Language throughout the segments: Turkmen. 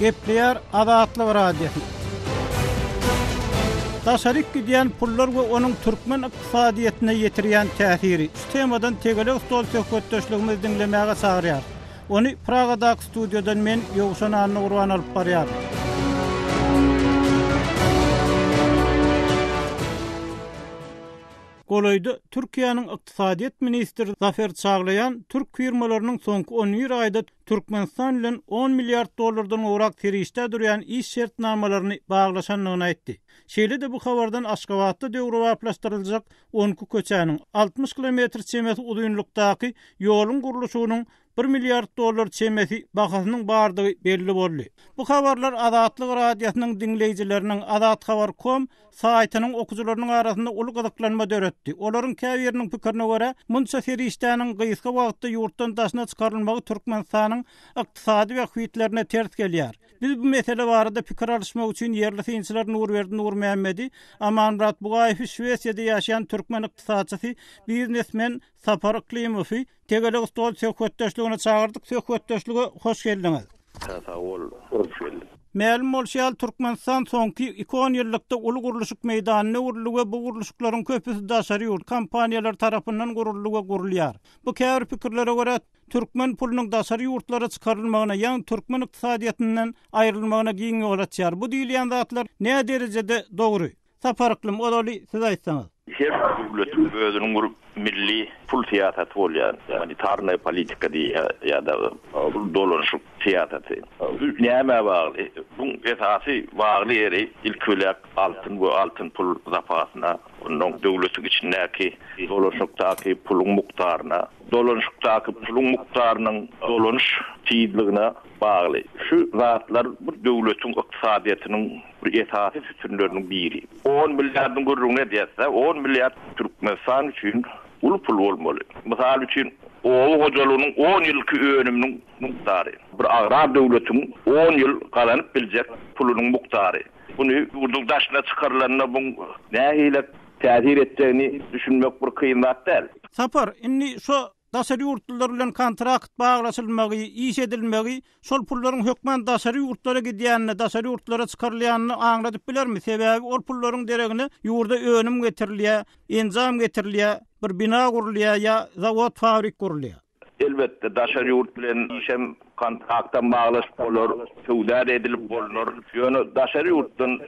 Gepleyer Adatlyk radiosu. Daşaryk gidýän pullar we onuň türkmen ykdysadyýatyna ýetirýän täsiri. Şu temadan tegele stol söhbetdeşligimizi dinlemäge çagyrýar. Onu Pragadaky studiodan men Ýowşan Anny Urban alyp barýar. Golayda Türkiýanyň ykdysadyýat ministri Zafer Çaglaýan türk firmalarynyň soňky 10 aýda Türkmenistan bilen 10 milliard dollardan urak tirişde durýan iş şertnamalaryny baglaşanlygyny aýtdy. Şeýle de bu habardan Aşgabatda döwrewaplaşdyrylacak 10 köçäniň 60 kilometr çemeti uzunlukdaky ýoluň gurulşynyň 1 milliard dollar çemeti bahasynyň bardygy belli boldy. Bu habarlar Adatlyk radiosynyň dinleýijileriniň adathabar.com saýtynyň okuwçylarynyň arasynda uly gyzyklanma döretdi. Olaryň käbiriniň pikirine görä, munça serişdäniň gyýyska wagtda ýurtdan daşyna çykarylmagy Türkmenistanyň ykdysady we hyýetlerine ters gelýär. Biz bu mesele barada pikir alışmak üçin yerli synçylar Nurberdi Nurmehmedi, Amanrat Bugaýew Şwesiýada ýaşaýan türkmen ykdysadçysy, biznesmen Sapar Klimowy tegele stol söhbetdeşligine çagyrdyk. Söhbetdeşlige hoş geldiňiz. Ma'lum bolýar, Türkmenistan soňky 2 ýyllykda uly gurulşyk meýdanyna uruly we bu gurulşyklaryň köpüsi daşary ýurt kompaniýalar tarapyndan guruldy we gurilýar. Bu käbir pikirlere görä türkmen pulunyň daşary ýurtlara çykarylmagyna, ýa-ni türkmen ykdysadyýatyndan aýrylmagyna giň ýol açýar. Bu diýilýän zatlar näme derejede dogry? Saparklym olaly siz aýtsaňyz. Her döwletin özüniň milli pul siýasaty bolýar. Yani tarnay politika ýa-da dolanşyk siýasaty. Näme bagly? Bu esasy bagly ýeri ilk altın pul zapasyna, onuň döwletiň içindäki dolanşykdaky pulun muktaryna, dolanşykdaky pulun muktarynyň dolanış tiýdligine bagly. Şu zatlar bu döwletiň ykdysadyýatynyň bir esasy sütunlarynyň biri. 10 milliardyň gurruna diýse, 10 milliard Türkmenistan üçin ulu pul bolmaly. Mysal üçin oğul hojalygynyň 10 ýylky önüminiň muktary. Bir agrar döwletiň 10 ýyl galanyp biljek pulunyň muktary. Bunu ýurdun daşyna çykarylanyna bu nähile täsir etdiğini düşünmek bir kıymət däl. Sapar, inni şu daşary ýurtlar bilen kontrakt baglaşylmagy, iş edilmegi, şol pullaryň hökmen daşary ýurtlara gidýänini, daşary ýurtlara çykarylýanyny aňladyp bilermi? Sebäbi ol pullaryň deregine ýurda önüm getirilýär, enzam getirilýär, bir bina gurulýar ýa zawod, fabrik gurulýar. Elbette daşary ýurt bilen işem kontraktan baglaşyp bolar, söwdä edilip bolar. Ýöne daşary ýurtdan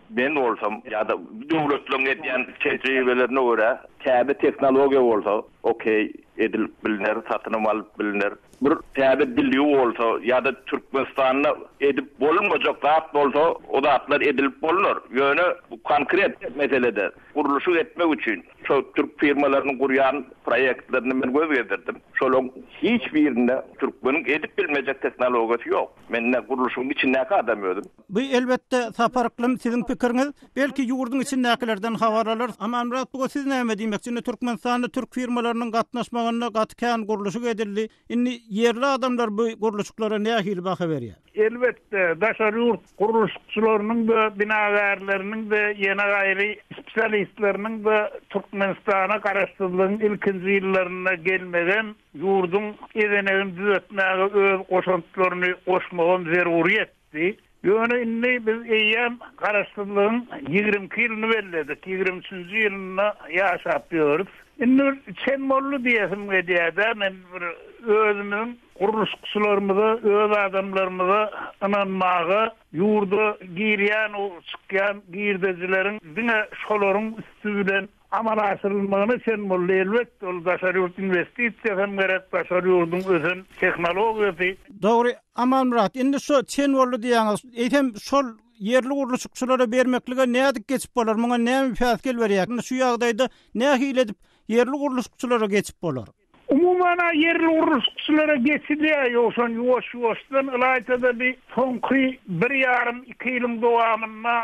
ben bolsam ýa-da döwletleriň edýän tejribelerine görä, käbi teknologiýa bolsa, okey edilip bilinir, satynyp alyp bilinir. Bir täze bilýü bolsa ýa-da Türkmenistanyna edip bolunmajak zat bolsa, o zatlar edilip bolunur. Ýöne bu konkret meselede gurulşy etmek üçin şu Türk firmalarynyň gurýan proýektlerini men göz gezdirdim. Şolaryň hiç birinde Türkmeniň edip bilmejek teknologiýasy ýok. Men gurulşyň içindäki adam ödüm. Bu elbette saparklym siziň pikiriňiz. Belki ýurdun içindekilerden habarlar, ama Amrat bu siz näme diýmekçi? Türkmenistanda Türk firmalarynyň gatnaşmagyna gatkan gurulşy edildi. Inni yerli adamlar bu gurulşyklara nähili baha berýär? Elbette daşary ýurt gurulşykçylarynyň we binagarlarynyň we ýene gaýry spesialistleriniň we Türkmenistana garaşdyrdygyň ilkinji ýyllaryna gelmeden ýurdun edenegini düzeltmäge öz goşantylaryny goşmagy zeruriýetdi. Ýöne inni biz eýem garaşdyrdygyň 20 ýylyny belledik. 23-nji ýylyna ýaşap ýörüp. Inni çenmollu diýesim gelýär. Men bir özümiň gurulşykçylarymyza, öz adamlarymyza inanmagy, ýurda girýän o çykýan girdejileriň diňe şolaryň üstü bilen amal aşyrylmagyny çenmollu elbetde ol daşary ýurt investisiýa hem gerek daşary ýurdun özün teknologiýasy. Dogry, amal Murat, indi şu çenmollu diýäňiz, eýtem şol yerli gurulşykçylara bermeklige näde geçip bolar? Muňa näme päskel berýär? Şu ýagdaýda nähile edip yerli gurulşykçylara geçip bolar? Umumana yerli gurulşykçylara geçilýär, ýoksa ýuwaş-ýuwaşdan ýaýtada bir soňky 1,5-2 ýylyň dowamyna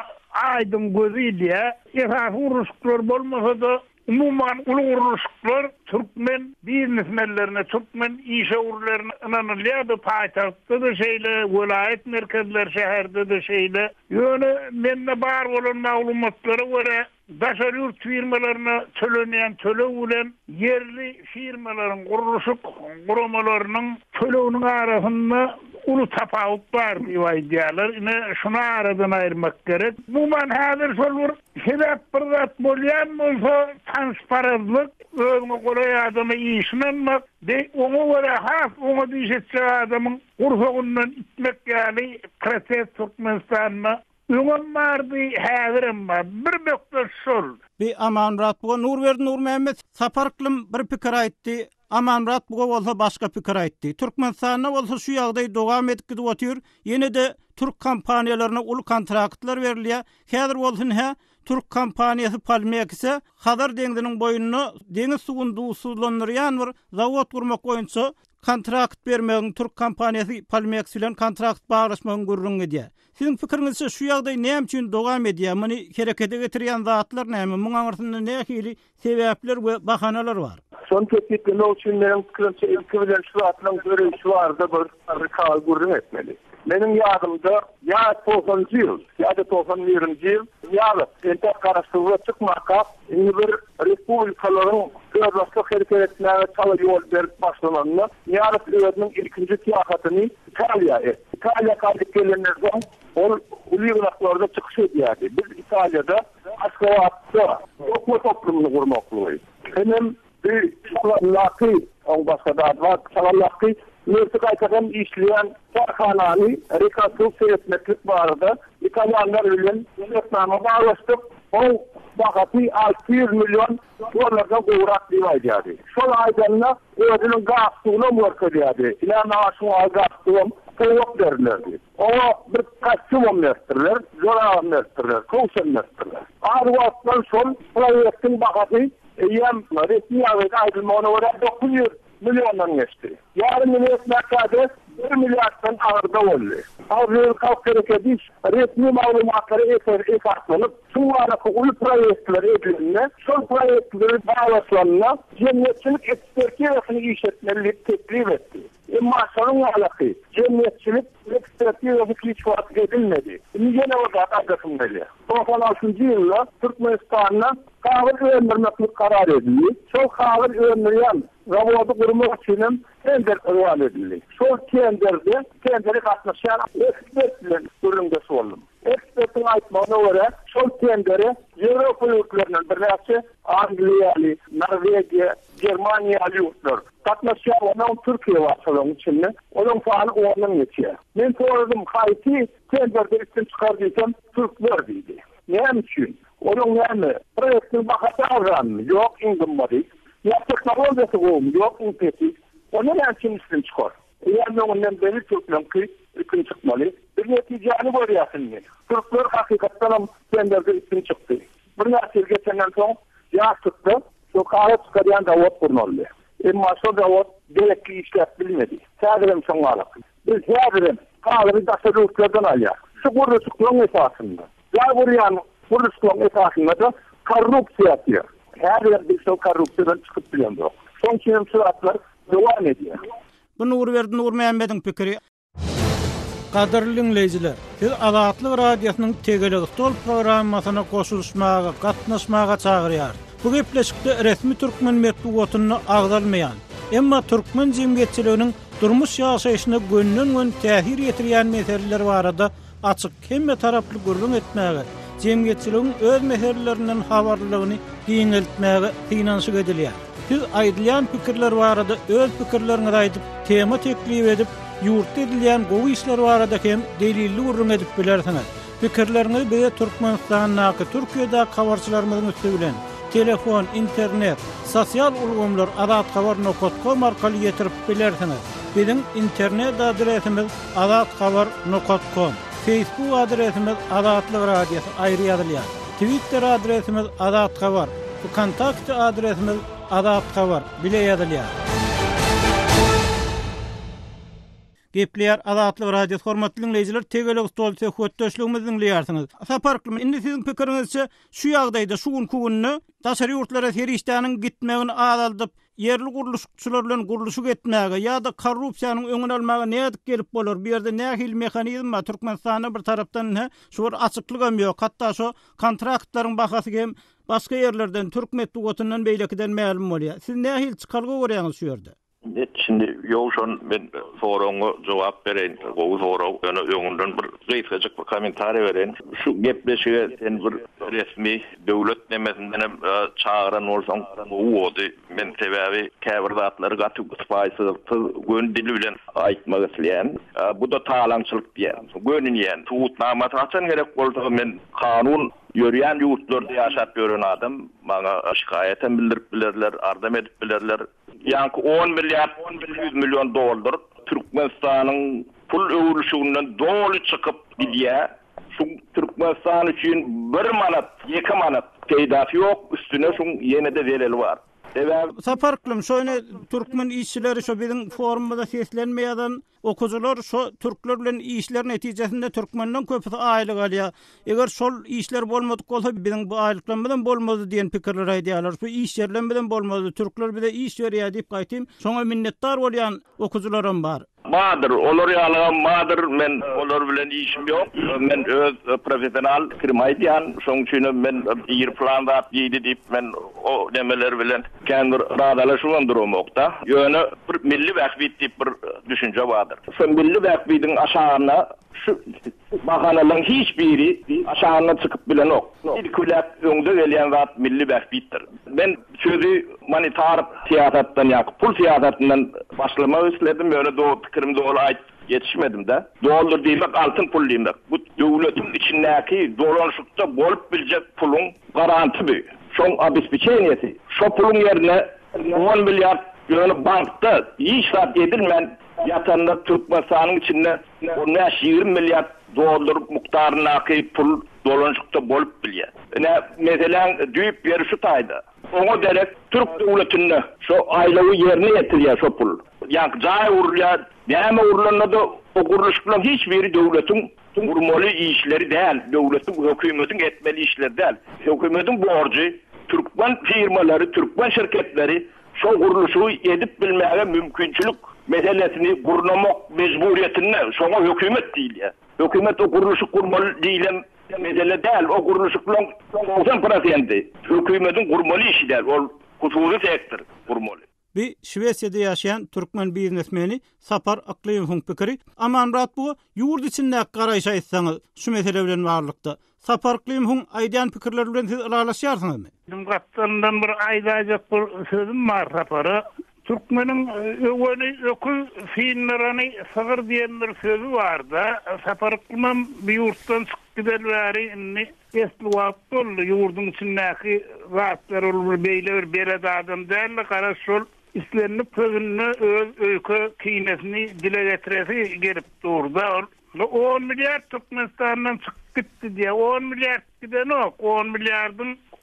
aýdym gözüýär. Esas gurulşyklar bolmasa-da umuman uly gurulşyklar türkmen biznesmenlerine, türkmen işgörlerine inanylýar, paýtagtda da şeýle, welaýet merkezleri şäherde de şeýle. Ýöne mende bar bolan maglumatlara görä daşary ýurt firmalaryna tölenýän töle bilen yerli firmalaryň gurulşyk guramalarynyň töleginiň arasynda ulu tapawut var diýýarlar. Ine şuna aradan ayırmak gerek. Bu man häzir şol bir sebäp bir zat bolýan bolsa transparentlik, özüne golay adamy işlenmek, de onu göre has, onu diýişetçi adamyň gurfagyndan itmek ýaly proses Türkmenistan'a öňem bardy, häzirim bar. Bir nokta şol. Bir Amanrat bu Nurverdi Nur Mehmet Saparklym bir pikir aýtdy. Amanrat bu bolsa başga pikir aýtdy. Türkmenistana bolsa şu ýagdaý dowam edip otur. Ýene de Türk kompaniýalaryna ulu kontraktlar berilýär. Häzir bolsun Türk kompaniýasy Palmex'e Hazar deňiziniň boýuny deňiz suwunda usullandyrýan bir zawod gurmak boýunça kontrakt bermegiň Türk kompaniýasy Palmex bilen kontrakt baglaşmagyň gurrun edýär. Sizin pikiriňizçe şu ýagdaý näme üçin dowam edýär? Muny herekete getirýän zatlar näme? Muňa arasynda nähili sebäpler we bahanalar bar? Son teknikleri için benim fikrimce ilk bilen şu atlan görüşü vardı bir kal gurrun etmeli. Benim yadımda ya 90-njy ýyl, ya da 91-nji ýyl ýaly ente garaşdyrma çykmaka bir respublikalaryň öwraslyk hereketlerine çaly ýol berip başlananyny ýaly özüniň ilkinji tiýahatyny İtalya kalıp gelenlerden ol ulyğlaklarda çıkış edýärdi. Biz İtalya'da Aşgabatda okuma toplumunu gurmaklygyz. Hemen bir çalallaqy, on başga da var, çalallaqy Nursi Kaytadan işleyen Tarhanani rekonstrüksiýa etmeklik barada İtalyanlar bilen öňetname baglaşdyk. O wagty 600 milyon dollardan gowrak diýilýärdi. Şol aýdanyna özüniň gastugyna mörkedýärdi. Ilana şu gastugyny koyup derlerdi. O bir kaçım vertirler, zora vertirler, koşun vertirler. Arwatdan şol proýektiň bahaty ýem resmi ýa-da aýdylmagyna görä 900 milyondan geçti. Yarın milletmekade 1 milyardan ağırda oldu. Ağırlığı kalk gerekediği resmi malumatları esaslanıp Suvaralı ulu proyektler edildiğinde son proyektleri bağlaşlanına cemiyetçilik ekspertiyasını işletmelilik teklif etti. Ama sonun alakı cemiyetçilik ekspertiyasını hiç vaat edilmedi. Yine o da arkasındaydı. 96. yılda Türkmenistan'la kahve öğrenmeklik karar edildi. Çok kahve öğrenmeyen zavodu kurmak için tender ırvan edildi. Sol tenderi katlaşan ekspertlerin üründe oldum. Ekspertin aytmağına göre sol tenderi Avrupa ülkelerinden birleşi Angliyalı, Norvegiya, Germaniyalı yurtlar. Katlaşan onun Türkiye varsalığının içinde onun faali onun geçiyor. Ben sordum kayti tenderde üstün çıkardıysam Türkler deydi. Ne için? Onun yani proyektin bakatı avranı yok ingınmadı. Ya teknolojisi olum yok impeti. Onun için üstün çıkar. Yani ondan beri Türkler ki üstün çıkmalı. Bir neticeni görüyorsun. Türkler hakikaten tenderde üstün çıktı. Bir nesil geçenden son ya çıktı. Sokağa çıkarıyan davut kurnalı. Ama şu davut gerekli işlet bilmedi. Sağırım son alak. Biz sağırım. Kağırı tasarruflardan alıyor. Şu kuruluşluğun esasında. Ya buraya kuruluşluğun esasında da korrupsiya yapıyor. Her yerde şu korrupsiyadan çıkıp biliyor. Son çiğnim suratlar devam ediyor. Bu Nurverdi Nur Mehmet'in pikiri. Kadirli dinleyijiler, siz Azatlyk Radiosynyň Tegelik Tol programmasyna goşulmaga, gatnaşmaga çagyrýar. Bu gepleşikde resmi türkmen medeniýetyny agdalmaýan, emma türkmen jemgyýetçiliginiň durmuş ýaşaýyşyna gönlün täsir ýetirýän meseleler barada açyk hemme taraply gurrun etmäge, jemgyýetçiligiň öz meselelerinden habarlygyny giňeltmäge finansyk edilýär. Siz aýdylýan pikirler barada öz pikirleriňizi aýdyp, tema teklip edip, ýurtda edilýän gowy işler barada hem delilli gurrun edip bilersiňiz. Pikirlerinizi bize Türkmenistanyňky Türkiýede habarçylarymyzyň üstü bilen telefon, internet, sosial ulgamlar azatxabar.com arkaly ýetirip bilersiňiz. Bizim internet adresimiz azatxabar.com, Facebook adresimiz Azatlyk Radiosu aýry ýazylýar. Twitter adresimiz azatxabar, kontakt adresimiz azatxabar bile ýazylýar. Gepleýär Azatlyk Radio hormatly dinleýijiler, Tegelik Tol söhbetdeşligimizi dinleýärsiňiz. Saparklym, indi siziň pikiriňizçe şu ýagdaýda şu günni daşary ýurtlara serişdäniň gitmegini azalyp, yerli guruluşçular bilen guruluşyk etmäge ýa-da korrupsiýanyň öňüni almaga nädip gelip bolar? Bu ýerde nähil mexanizm bar? Türkmenistanyň bir tarapdan şu açyklyk ýok. Hatda şu kontraktlaryň bahasy hem başga ýerlerden Türk medeniýetiniň beýlekiden ma'lum bolýar. Siz nähil çykalgy görýäňiz şu ýerde? Şimdi yoğuşan ben soruğuna cevap vereyim. O soru önünden bir kıyıcık bir komentar vereyim. Şu gepleşiğe sen bir resmi devlet demesinden çağıran olsan bu oldu. Ben sebebi kevirdatları katıp spaysı göndili bilen aytmak isteyen. Bu da talançılık diyen. Gönünyen. Tuğutnama taçan gerek olsa ben kanun yürüyen yurtlarda yaşap gören adam bana şikayeten bildirip bilirler, ardam edip bilirler. Yani 10 milyar 100 milyon dolar Türkmenistan'ın pul övülüşünden dolu çıkıp gidiyor. Şu Türkmenistan için 1 manat, 2 manat teydafi yok. Üstüne şu yine de vereli var. Saparklım şöyle Türkmen işçileri şu bizim forumda seslenmeyen okucular şu Türkler bilen işler neticesinde Türkmenlerin köpüsü aylık alıyor. Eğer şol işler bolmadık olsa bizim bu aylıklardan bolmadı diyen pikirler aydiyalar. Bu iş yerlerden bolmadı. Türkler bir de iş veriyor deyip qaytayım. Şoňa minnettar bolýan okucularım var. Madır, olur yalığım madır, men olur bilen işim yok. Men öz profesyonel kirmaydiyan, şoň üçin men bir plan da ýydy diýip men o demeler bilen kendi radalaşyp durmakda. Ýöne bir milli wähbit diýip bir düşünje bardyr. Şu milli wähbidiň aşagyna şu bahanalyň hiçbiri aşagyna çıkyp bilen ok. İlkülät öňde gelýän zat milli wähbitdir. Ben sözü monetar siýasatdan ýa pul siýasatyndan başlamak isledim. Ýöne doğru fikrimde olay yetişmedim de. Doğrudur demek altın pul demek. Bu devletin içindeki dolanışıkta bolup bilecek pulun garanti bir. Şoň abispeçeniyeti. Şo pulun yerine 10 milyar ýöne bankda işlap edilmen yatanlar Türkmenistan'ın içinde 20 milyar dolar mukdarınaki pul dolanışıkta bolup bilýär. Mesela düýüp beri şu taýda. Oňa derek Türk döwletinde şu aýlagy yerine ýetirýär şu pul. Yani cay urulýar, näme urulanady o guruluş bilen hiç biri döwletiň urmaly işleri däl, döwletiň hökümetin etmeli işleri däl. Hökümetin borçy Türkmen firmalary, Türkmen şirketleri şu guruluşy edip bilmäge mümkinçilik meselesini gurnamak mecburiyetinde şoňa hökümet diýilýär. Hökümet o guruluşy gurmaly diýilen mesele däl, o guruluşy bilen 90% hökümetin gurmaly işi däl, ol hususi sektor gurmaly. Bir Şweýçede ýaşaýan türkmen biznesmeni Sapar Aklyýewiň pikiri. Amanrat bu ýurt içinde garaýşa etseňiz şu mesele bilen barlykda. Sapar Aklyýewiň aýdýan pikirler bilen siz aralaşýarsyňyzmy? Bizim gatlarından bir aýdaýjak bir sözüm bar Sapara. Türkmenin ökü fiinlerani sığır diýen bir sözü var da. Sapar Aklyýewiň bir ýurtdan çykyp gidelbäri inni esli wagt boldy. Ýurdun içindäki zatlar ol beýle bir berede adam däl, garaş şol islenip közünü öz öykü kinesini dile getiresi gelip durda. 10 milyar Türkmenistan'dan çıkıp gitti diye. 10 milyar giden ok.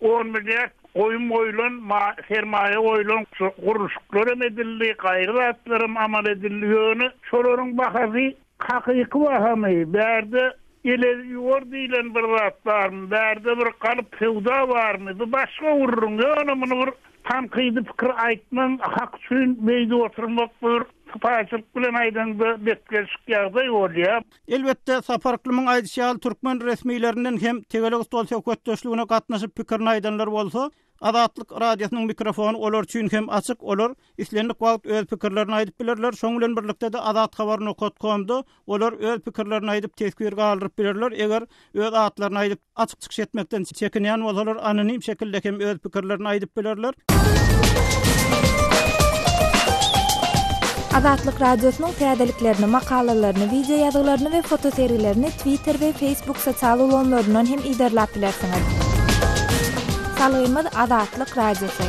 10 milyar oyun oylan, sermaye oylan, kuruluşlarım edildi, gayrilatlarım amal ediliyorunu, şoların bakazı hakiki vahamı, berde yor deyilen bir zatlar mı, berde bir kalıp fevda var mı, başka vururun, yani bunu bir tam kıydı fikir aytman, hak suyun beyde oturmak bir Paýçylyk bilen aýdanda betleşik ýagdaý bolýar. Elbetde Sapar Aklyýewiň aýdýaly türkmen resmiýlerinden hem tegelik stol söhbetdeşligine gatnaşyp pikir aýdanlar bolsa, Azatlyk radiosynyň mikrofonu olar üçin hem açyk olar. Islendik wagt öz pikirlerini aýdyp bilerler. Şoň bilen birlikde de Azat habaryny.com'da olar öz pikirlerini aýdyp tesbir galdyryp bilerler. Eger öz atlaryny aýdyp açyk çykyş etmekden çekinýän bolsalar anonim şekilde hem öz pikirlerini aýdyp bilerler. Azatlyk radiosynyň täzeliklerini, makalalaryny, video ýazgylaryny we fotoseriýlerini Twitter we Facebook sosial ulanlaryndan hem iderläp bilersiňiz. Salymy Azatlyk radiosu.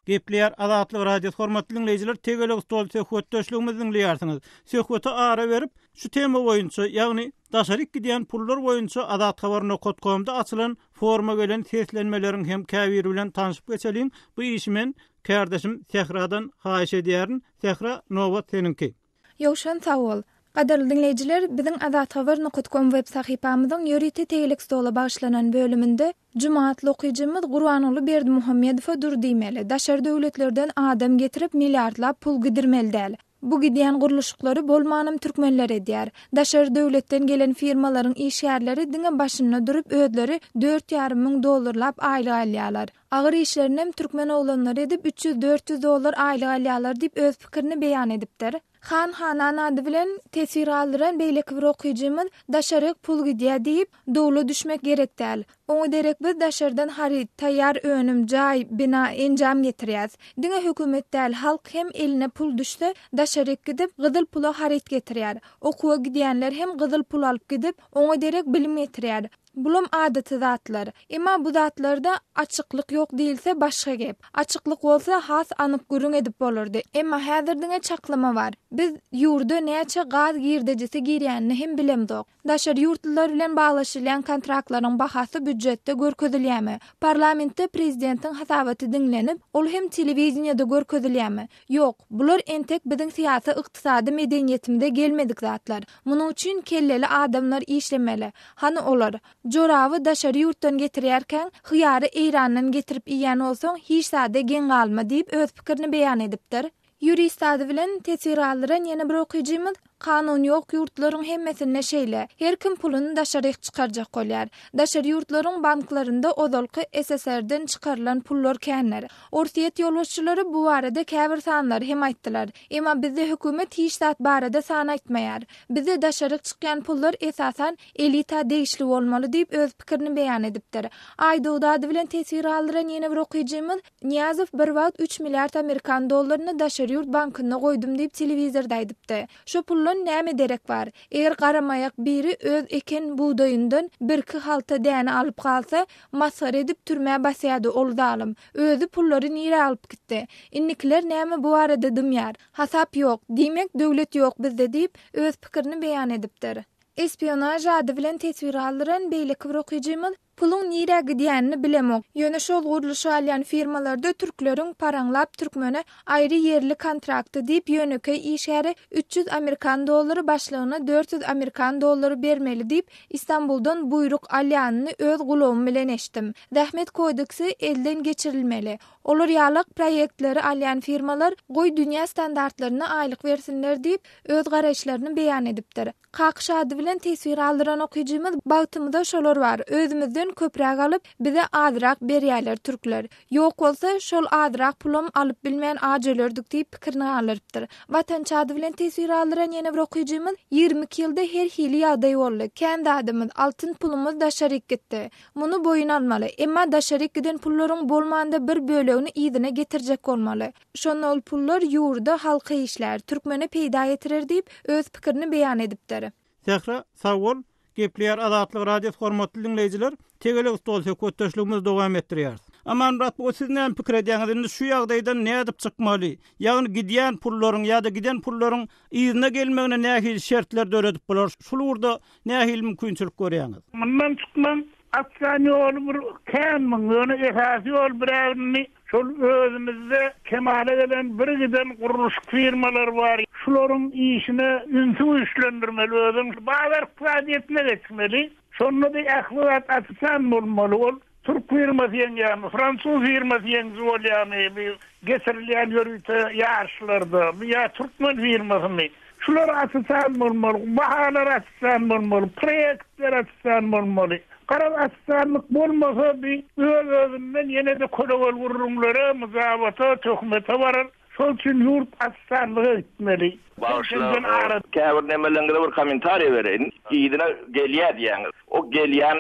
Gepleýär Azatlyk radiosu hormatly dinleýijiler, tegelik stol söhbetdeşligimizi dinleýärsiňiz. Söhbete ara berip şu tema boýunça, ýagny daşaryk gidýän pullar boýunça Azat habaryny.com'da açylan foruma gelen seslenmeleriň hem käbir bilen tanyşyp geçelim. Bu işimen kardeşim Sehradan haýyş edýärin. Sehra, nowat seninki. Ýowşan sawol. Gaderli dinleyijiler, biziň azathabar.com web sahypamyzyň ýöriti tegelik stola başlanan bölüminde Jumaatly okyjymyz Gurbanuly Berdimuhammedow dur diýmeli. Daşary döwletlerden adam getirip milliardlap pul gidirmeli däl. Bu gidýän guruluşyklary bolmanym türkmenler edýär. Daşary döwletden gelen firmalaryň işgärleri diňe başyna durup özleri $4,5 milyar aýlyk alýarlar. Agyr işlerini hem türkmen oğlanlar edip $300-400 aýlyk alýarlar diýip öz pikirini beýan edipdir. Han Hanan ady bilen tesir aldyran beýleki bir okyjymyz daşaryk pul gidýär diýip dowla düşmek gerek däl. Oňa derek biz daşardan harit, taýýar önüm, jaý, bina, enjam getirýäs. Diňe hökümet däl, halk hem eline pul düşse daşaryk gidip gyzyl pula harit getirýär. Okuwa gidýänler hem gyzyl pul alyp gidip oňa derek bilim getirýär. Bulum adaty zatlar. Emma bu zatlarda açyklyk ýok diýilse başga gep. Açyklyk bolsa has anyp görüň edip bolardy. Emma häzirdiňe çaklama bar. Biz ýurda näçe gaz girdejisi girýänini hem bilemdik. Daşar ýurtlylar bilen baglaşylan kontraktlanyň bahasy büdjetde görkezilýärmi? Parlamentde prezidentiň hasabaty dinlenip, ol hem telewizionyada görkezilýärmi? Ýok, bular entek biziň syýasy ykdysady medeniýetimizde gelmedik zatlar. Munuň üçin kelleli adamlar işlemeli. Hany olar jorawy daşary ýurtdan getirýärken hyýary Eýrandan getirip iýen bolsaň hiç sade gen galma diýip öz pikirini beýan edipdir. Jurist ady bilen tesir aldyran ýene bir okyjymyz kanun ýok ýurtlaryň hemmesine şeýle. Her kim pulunu daşaryk çykarjak bolýar. Daşary ýurtlaryň banklarynda ozalky SSR-den çykarylan pullar känler. Orsiýet ýolbaşçylary bu barada käbir sanlar hem aýtdylar. Emma bizde hökümet hiç zat barada san aýtmaýar. Bizde daşaryk çykýan pullar esasan elita deýişli bolmaly diýip öz pikirini beýan edipdir. Aýdawda ady bilen tesir aldyran ýene bir okyjymyz Niýazow bir wagt $3 milliard Amerikan dollaryny daşary ýurt bankyna goýdum diýip telewizorda aýdypdy. Şu pullar näme derek bar? Eger garamayak biri öz eken buğdayyndan 1-2 halta däne alyp galsa, masar edip türmä basýady ol zalym. Özü pullary nire alyp gitdi. Innikler näme bu arada dymýar? Hasap ýok, diýmek döwlet ýok bizde diýip öz pikirini beýan edipdir. Espionaj ady bilen tesir aldyran beýleki bir okyjymyz pulun nire gidýänini bilemok. Ýöne şol guruluşy alýan firmalarda türkleriň paranlap türkmene aýry yerli kontrakty diýip ýöneki işgäri $300 başlygyna $400 bermeli diýip İstanbuldan buyruk alýanyny öz gulagym bilen eşitdim. Rahmet kodeksi elden geçirilmeli. Olar ýalyk proyektleri alýan firmalar goý dünýä standartlaryna aýlyk versinler diýip öz garaşlaryny beýan edipdir. Kakş ady bilen tesir aldyran okyjymyz bagtymyzda şolar bar. Özümizden köpräk alyp bize adyrak berýärler türkler. Ýok bolsa şol adyrak pulum alyp bilmeýän ajelerdik diýip pikirini galypdyr. Watançy ady bilen tesir aldyran ýene bir okyjymyz 22 ýylda her hili ýagdaý boldy. Kendi adymyz altyn pulumuz daşaryk gitdi. Muny boyun almaly. Emma daşaryk giden pullaryň bolmanda bir bölegini ýygyna getirjek bolmaly. Şonol pullar ýurda halka işler, türkmene peýda getirir diýip öz pikirini beýan edipdir. Tehra sawol Gepleýär Azatlyk radio hormatly dinleýijiler, tegele ustolsa kötdeşligimiz dowam etdirýär. Aman rat bu siz näme pikir edýäňiz? Şu ýagdaýdan näme edip çykmaly? Ýagny gidýän pullaryň ýa-da giden pullaryň ýygyna gelmegine nähil şertler döredip bolar. Şulurda nähil mümkinçilik görýäňiz? Mundan çykman atsany ol bir kämmiň ýöne esasy ol biräwini şol özümizde kemale gelen bir giden guruluş firmalar var. Şolaryň işine ünsü güçlendirmeli özüm. Bazar faaliyetine geçmeli. Şonda bir ähliýat atsan bolmaly ol. Türk firması ýa-da Fransuz firması ýa-da bir getirilýän ýörüte ýarşlarda ýa Türkmen firmasy. Şular atsan bolmaly, bahalar atsan bolmaly, proyektler atsan bolmaly. Karar aslanlık bolmasa bir özünden yine de kologol vururumlara, muzabata, töhmete varır. Şol için yurt aslanlığı gitmeli. Bağışla, käbir nemelengde bir komentariýa bereýin. Ýygyna gelýär diýäňiz. O gelýän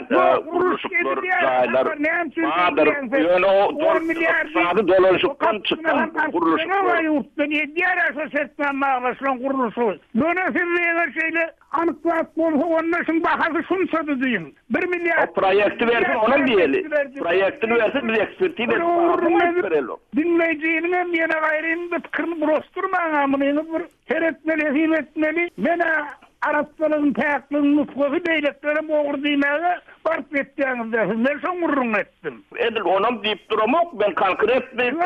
uruşuklar, gaýlar, badyr, ýöne o $400 çykan uruşuklar. Yurtdan ýer asasetden maglaşylan guruluşy. Böne firmalar şeýle anyklap bolsa onda şun bahasy şunçady diýin. 1 milliard. O proýekti bersin, ona diýeli. Proýektini bersin, biz ekspertiz berelim. Dinleýijiniň ýene gaýryn bir pikirini burosturmaň, muny bir teretmeli, himetmeli. Mene Arapların täklüğünün nutkusu beýleklerim ogur diýmäge barp etdiňizde sizler şoň gurrun etdim. Edil onam diýip duramak, ben konkret diýip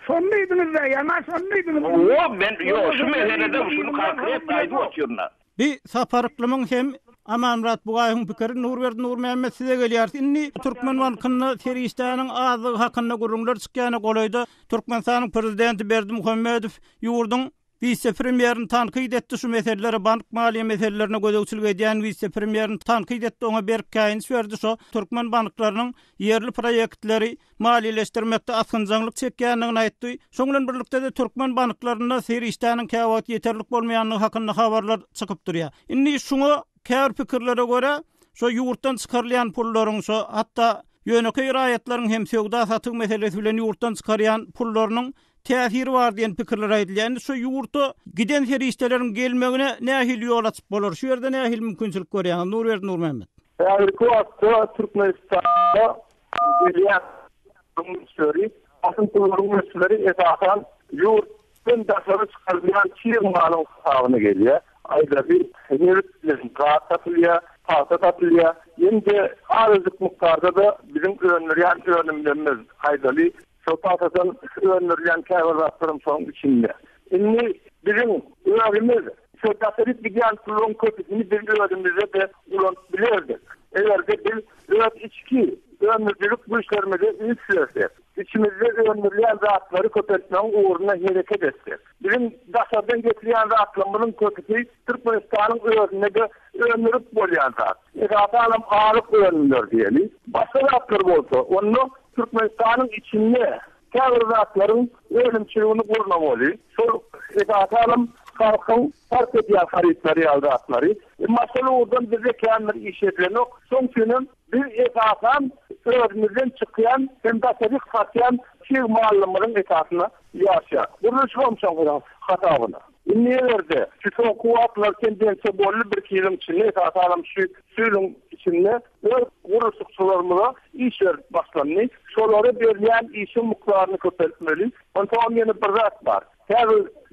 şondaýdyňyz-da, ýa-da şondaýdyňyz. O ben ýok, şu meselede şunu konkret aýdyp oturýarlar. Bir saparıklımın hem Amanrat buğayın pikiri Nurberdi Nurmehmet size gelýär. Inni Türkmen Bankyny Serişdäniň azy hakynda gurulmalar çykýany golayda Türkmenistanyň prezidenti Berdi Muhammedow ýurdun Vice premierin tanqid etdi şu meseleleri, bank maliye meselelerine gözegçilik edýän vice premierin tanqid etdi, oňa berk käýins berdi. Şo Türkmen banklarynyň yerli proýektleri maliýeleşdirmekde asynjanylyk çekýändigini aýtdy. Şoň bilen birlikde de Türkmen banklaryna serişdäniň käwat ýeterlik bolmaýanlygy hakynda habarlar çykyp durýar. Indi şuňa kär pikirlere görä şo ýurtdan çykarylýan pullaryň, şo hatda ýöneki raýatlaryň hem söwda satyk meselesi bilen ýurtdan çykarýan pullarynyň täsiri bar diýen pikirler aýdylýar. Şu ýurtda giden serişdeleriň gelmegine nähili ýol açyp bolar? Şu ýerde nähili mümkinçilik görýär? Nurberdi Nurmehmet. Ku wagtda Türkmenistanda gelýän söýri, asyn pullaryň meselesi esasan ýurtdan daşary çykarylýan çyýrmalyň hasyna gelýär. Aýda bir ýerlerin gaýtatylýar, patatylýar. Ýende arzyk mukdarda da bizim öňlerýän önümlerimiz aýdaly sopatdan öňlerýän käwratlarym soň içinde. Indi bizim öňlerimiz şotaryt bilen pullun köpüsini bir öňlerimizde de ulan bilerdik. Eger de bir öňler içki öňlerlik bu işlerimize ýetişýär. İçimizde öňlerýän zatları köpetmäň uğruna hereket etsek. Bizim daşardan getiren rahatlamanın kötüsü Türkmenistan'ın öğrenine de öğrenilip bolýan zat. Egatalım ağırlık öğrenilür diyeli. Başka rahatlar olsa, onu Türkmenistan'ın içinde kâr rahatların öğrenimçiliğini kurulamalı. Şu egatalım halkın fark ediyen haritleri rahatları. Mesela oradan bize kendini iş edilen yok. Son günün bir egatam öğrenimizden çıkayan, hem de tabii katlayan şiir muallimlerin etasına yaşa. Bunu çoğumçan hatabına. Nerede? Şu son kuvvetler kendinse bollu bir kilim içinde esasalım şu suyun içinde vurusukçularımıza işler başlanıyor. Şoları belirleyen işin muklarını köpeltmeli. Ondan yeni bir zat var. Her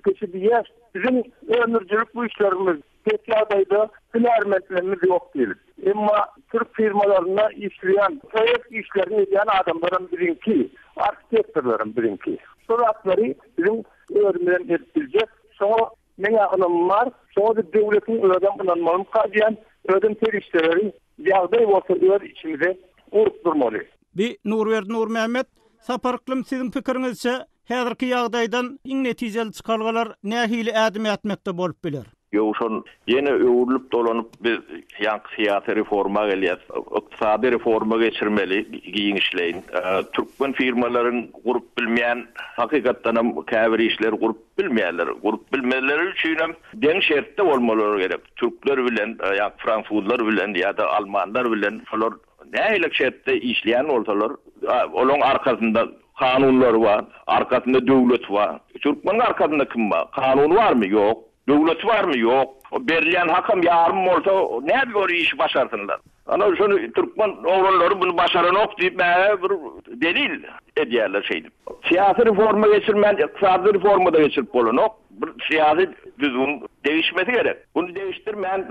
kişi diye bizim ömürcülük bu işlerimiz tekyadaydı filarmetlerimiz yok değil. Ama Türk firmalarına işleyen, proyekt işlerini eden adamların birinki, arkitektörlerin birinki. Suratları bizim öğrenmeden edilecek. Sonra ne yakınım var? Sonra da devletin öğren bulunmalım. Kadiyen öğren terişleri yağday olsa öğren içimize uğrup durmalı. Bir Nurberdi Nurmehmet, saparıklım sizin pikirinizce häzirki ýagdaýdan iň netijeli çykargalar nähili ädim etmekde bolup biler? Ýoşun ýene öwrülüp dolanyp bir ýanky syýasy reforma gelýär. Ykdysady reforma geçirmeli giň işleýin. Türkmen firmalaryň gurup bilmeýän hakykatdan hem käbir işler gurup bilmeýärler. Gurup bilmeleri üçin hem deň şertde bolmalary gerek. Türkler bilen, ýa Fransuzlar bilen ýa-da Almanlar bilen şolar nähili şertde işleýän bolsalar, olaň arkasynda kanunlar var, arkasında devlet var. Türkmen'in arkasında kim var? Kanun var mı? Yok. Devlet var mı? Yok. O belirleyen hakam yarım olsa ne bir iş başarsınlar? Ana şunu Türkmen oğulları bunu başaran ok deyip bir delil ediyerler şeydi. Siyasi reforma geçirmen, iktisadi reforma da geçirip olun ok. Bir siyasi düzgün değişmesi gerek. Bunu değiştirmeyen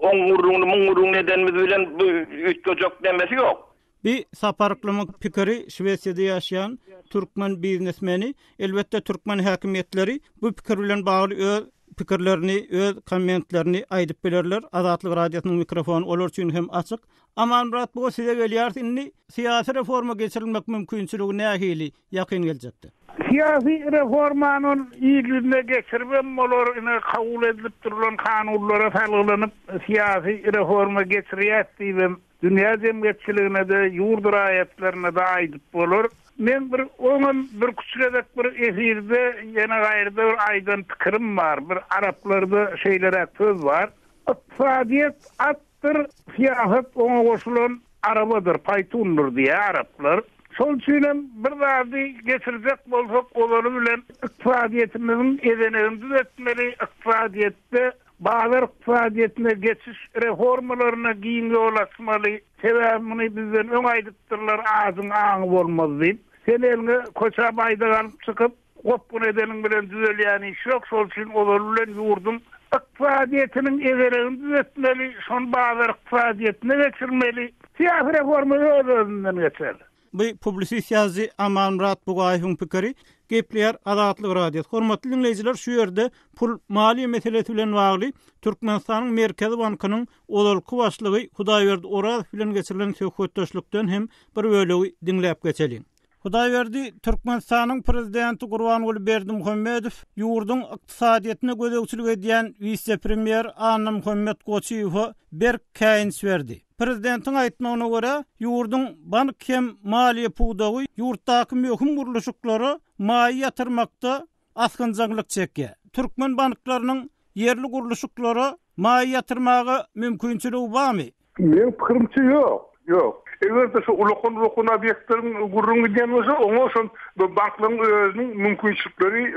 on vurduğunu nedenimiz bilen bu üç çocuk demesi yok. Bir saparıklımık pikiri Şweýçede ýaşaýan Türkmen biznesmeni, elbette Türkmen häkimetleri bu pikir bilen bagly öz pikirlerini, öz kommentlerini aýdyp bilerler. Azatlyk radiosynyň mikrofonu olar üçin hem açyk. Aman Murat, bu size gelýär, indi siyasi reforma geçirilmek mümkinçiligi nähili ýakyn geljekdi? Siyasi reformanın iyiliğine geçirmem olur, yine kabul edilip durulan kanunlara salgılanıp siyasi reforma geçiriyet diyem. Dünya cemiyetçiliğine de, yurdur ayetlerine de aydıp olur. Men onun bir küçüledek bir esirde, yine gayrıda bir aydan pikirim var. Bir Araplarda şeylere söz var. İktisadiyet attır, siyaset ona koşulan arabadır, paytundur diye Araplar. Sol için bir zadi geçirecek bolsak oları bilen iktisadiyetimizin edenini düzeltmeli, iktisadiyette bağlar iktisadiyetine geçiş reformalarına giyin yol açmalı, sebebini bizden ön aydıktırlar ağzın ağın olmaz deyip, sen eline koça bayda kalıp çıkıp, kopkun edenin bilen düzelýän iş yok, sol için oları bilen yurdun iktisadiyetinin edenini düzeltmeli, son bağlar iktisadiyetine geçirmeli, siyasi reformu özünden geçer. Bu publisist ýazy Aman Murat Bugaýewiň pikiri gepleýär Azatlyk radiosyny. Hormatly dinleýijiler, şu ýerde pul maliýe meselesi bilen bagly Türkmenistanyň Merkezi Bankynyň olalky başlygy Hudaýberdi Orazow bilen geçirilen söhbetdeşlikden hem bir bölegi dinläp geçelim. Hudaýberdi Türkmenistanyň prezidenti Gurbanuly Berdimuhammedow ýurdun ykdysadyetine gödegçilik edýän vice-premier Anna Muhammed Goçiýewa bir käýins berdi. Prezidentin aýtmagyna görä, ýurdun bank hem maliýe puwdagy ýurtdaky möhüm guruluşyklary maýy ýatyrmakda asgynjaglyk çekýär. Türkmen banklarynyň yerli guruluşyklary maýy ýatyrmagy mümkinçiligi barmy? Men pikirimçe ýok. Eger de şu ulukun obyektlerin gurrun giden olsa, onu şon bankların özünün mümkünçilikleri,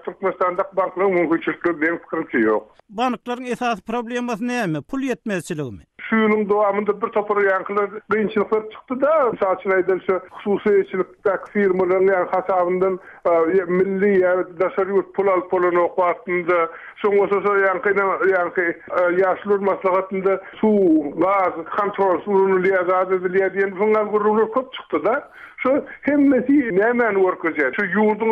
Türkmenistan'daki bankların mümkünçilikleri benim fikrimçe yok. Bankların esas probleması näme? Pul yetmezçiligi mi? Şu yılın doğamında bir topar yankılar kıyınçılıklar çıktı da, saçın aydan şu hususiyetçilikteki firmaların hasabından milli daşarı yurt pul alıp pulunu okuatında, soňra yankı yaşlılar maslahatında su, gaz, kontrol surunu liyazat ediliye diyen bunlar gururlar çok çıktı da. Şu hemmesi nämen workajy. Şu yurdun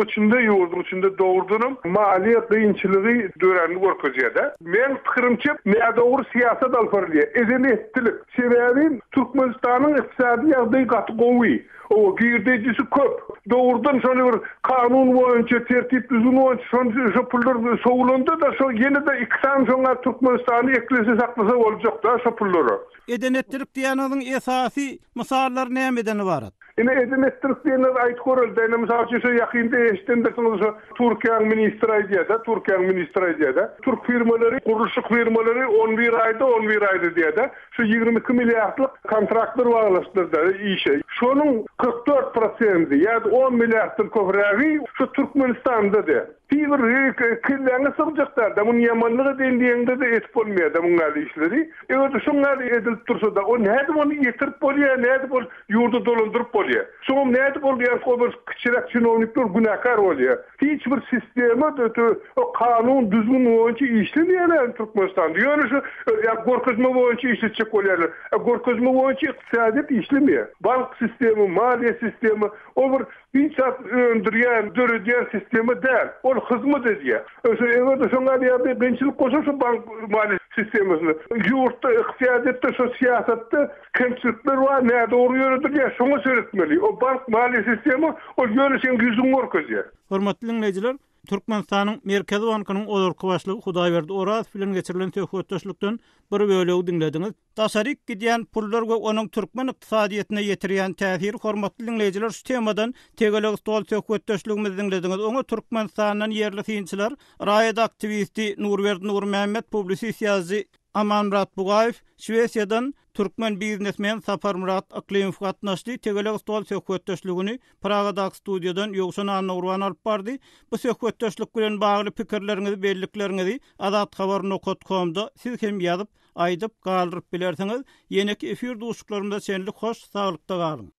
içinde doğurduğunun maliye kıyınçılığı dörenli workajy da. Men pikirimçe doğru siyaset alfarliye. Edenettilik. Sebäbi Türkmenistanyň ykdysady ýagdaýy gaty gowy. O girdejisi köp. Doğrudan şonu bir kanun boýunça tertip düzgün boýunça şu pullar sowulandy da şu ýene de iksan şoňa Türkmenistany eklese saklasa boljak da şu pullary. Edenettilik diýeniň esasy misallar nämeden ibarat? Ine edenettilik diýenler aýt görüldi. Misal üçin şu ýakynda eşitdiňiz Türkiýanyň ministri diýdi. Türk firmalary, guruluşyk firmalary 11 aýda diýdi. Şu 22 milliardlyk kontraktlar baglaşdyrdy işe. Şonuň 44% ýa-da 10 milliarddan köprägi şu Türkmenistan'da. Bir kıllarına sığacaklar da bunun yamanlığı dendiğinde de etip olmuyor da bunlar işleri. Evet şunlar edilip dursa da o neydi onu getirip oluyor, neydi onu yurdu dolandırıp oluyor. Sonra neydi oluyor, o bir kişilik çinovnikler günahkar oluyor. Hiçbir sistemi o kanun düzgün boyunca işlemiyorlar Türkmenistan'da. Yani şu gorkazma boyunca işletecek oluyorlar. Gorkazma boyunca iktisadet işlemiyor. Bank sistemi, maliye sistemi, o bir saat öndürüyen, dörüdüyen sistemi değil. O hizmet ediyor. Evet, şunlar ya bençilik koşuyor şu bank mali sistemini. Yurtta, iktisadette, şu siyasette kemçilikler var. Ne doğru yönüdür ya, şunu söyletmeli. O bank mali sistemi, o yönüşün yüzün orkazıyor. Hormatly dinleyijiler, Türkmenistanyň Merkezi Bankynyň olurky başlygy Hudaýberdi Oraz bilen geçirilen töhfetdeşlikden bir bölegi dinlediňiz. Taşaryk gidýän pullar we onuň türkmen ykdysadyetine ýetirýän täsiri hormatly dinleyijiler şu temadan tegeleg stol töhfetdeşligimizi dinlediňiz. Oňa Türkmenistanyň yerli synçylar, raýat aktivisti Nurberdi Nurmehmet, publisist ýazgy Amanmurat Bugaýew, Şwesiýadan Türkmen biznesmen Sapar Murat Akliýew gatnaşdy. Tegeleg stol söhbetdeşligini Pragadaky studiýadan ýogşan Anna Urban alyp bardy. Bu söhbetdeşlik bilen bagly pikirleriňizi, bellikleriňizi adathabar.com-da siz hem ýazyp, aýdyp, galyryp bilersiňiz. Ýene-ki efir duşuklarymda senlik hoş, saglykda galyň.